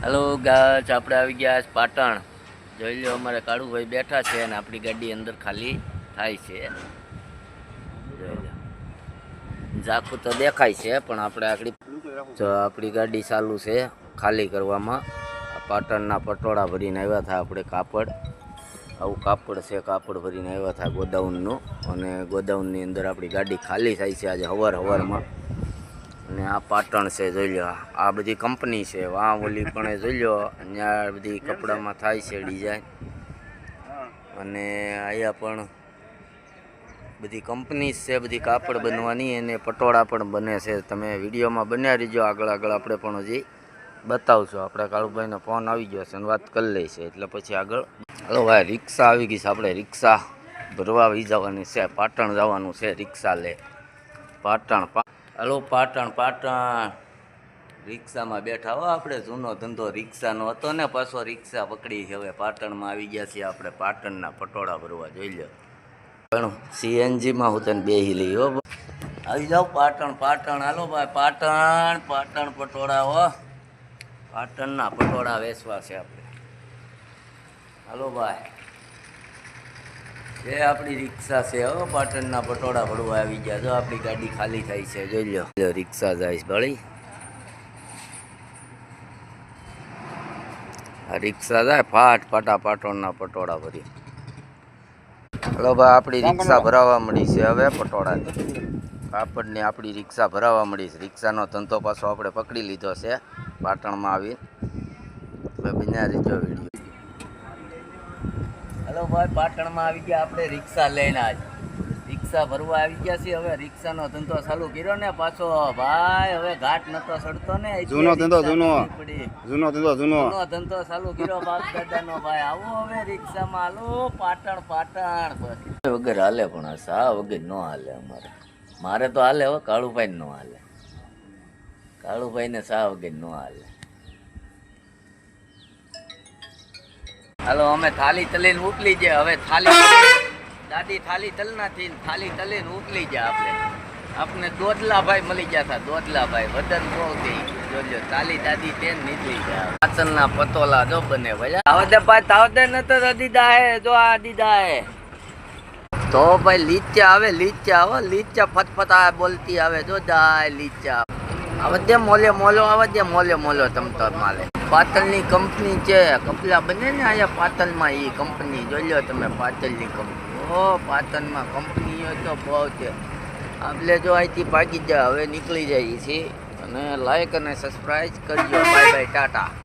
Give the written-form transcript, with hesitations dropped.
hello guys આપણે આવી ગયા પાટણ જોઈ લો અમારે કાળુભાઈ બેઠા છે અને આપણી ગાડી અંદર ખાલી થાય છે જોઈ લો ઝાખું તો દેખાય છે પણ આપણે આપણી ગાડી ચાલુ છે ખાલી કરવામાં પાટણના પટોળા ભરીને આવ્યા હતા આપણે કાપડ આવું કાપડ છે કાપડ ભરીને આવ્યા હતા ગોડાઉનનું અને ગોડાઉનની અંદર આપણી ગાડી ખાલી થાય છે આજે હવારમાં અને આ પાટણ છે જોઈ લો આ બધી કંપની છે વાં ઓલી પણ જોઈ લો અહીંયા બધી કપડામાં થાય છે ડિઝાઇન અને અહીંયા પણ બધી કંપની છે બધી કાપડ બનવાની અને પટોળા પણ બને છે તમે વિડીયોમાં બન્યા રહીજો આગળ આપણે પણ હજી બતાવશો આપણે કાળુભાઈનો ફોન આવી ગયો છે અને વાત કરી લઈ છે એટલે પછી આગળ હલો ભાઈ રિક્ષા આવી ગઈ છે આપણે રિક્ષા ભરવા આવી જવાની છે પાટણ જવાનું છે રિક્ષા લે પાટણ હલો પાટણ રિક્ષામાં બેઠા હો આપણે જૂનો ધંધો રિક્ષાનો હતો ને પાછો રિક્ષા પકડી છે હવે પાટણમાં આવી ગયા છીએ આપણે પાટણના પટોળા ભરવા જોઈ લો પણ સીએનજીમાં હું તને બેહી લઈ હો આવી જાઓ પાટણ હાલો ભાઈ પાટણ પટોળા હો પાટણના પટોળા વેચવા છે આપણે હાલો ભાઈ એ આપણી રિક્ષા છે હો પાટણના પટોળા ભરવા આવી ગયા જો આપણી ગાડી ખાલી થાય છે જોઈ લો રિક્ષા જાય ભળી આ રિક્ષા જાય ફાટા પાટણના પટોળા ભરી હલો ભાઈ આપણી રિક્ષા ભરાવા મળી છે હવે પટોળાની કાપડની આપણી રિક્ષા ભરાવા મળી છે રિક્ષાનો ધંધો પાછો આપણે પકડી લીધો છે પાટણમાં આવી હવે બન્યા રીજો વિડીયો હલો ભાઈ પાટણમાં આવી ગયા આપણે રિક્ષા લઈને આજ રિક્ષા ભરવા આવી ગયા છીએ હવે રિક્ષાનો ધંધો ચાલુ કર્યો ને પાછો ભાઈ હવે ઘાટ નતો ચડતો ને જૂનો ધંધો ચાલુ કર્યો બાપ દાદાનો ભાઈ આવો હવે રિક્ષામાં હાલો પાટણ બસ વગર હાલે પણ સા વગર ન હાલે મારે તો હાલે હવે કાળુભાઈ ન હાલે કાળુભાઈ ને સા વગર ન હાલે હાલો અમે થાલી તલીને ઉકલી જાય હવે દાદી થાલી તલનાથી થાલી તલીને ઉકલી જાય આપણે દોદલાભાઈ મળી ગયા હતા દોદલાભાઈ વદન બહુ થઈ જોજો તાલી દાદી તે નીકળી જાય પાછળના પતોલા જો બને ભાઈ આવદે ભાઈ તાવદે ન તો દીદા હે જો આ દીદા હે તો ભાઈ લીચા આવે લીચા ફટફટા બોલતી આવે જો દાય લીચા આવદે મોલે તમ તો માલે પાતળની કંપની છે કપલા બને ને અહીંયા પાતળમાં એ કંપની જોઈ લો તમે પાતળની કંપની પાટણમાં કંપનીઓ તો બહુ છે આપણે જો અહીંથી ભાગી જાય હવે નીકળી જાય છે અને લાઈક અને સબસ્ક્રાઈબ કરજો બાય ટાટા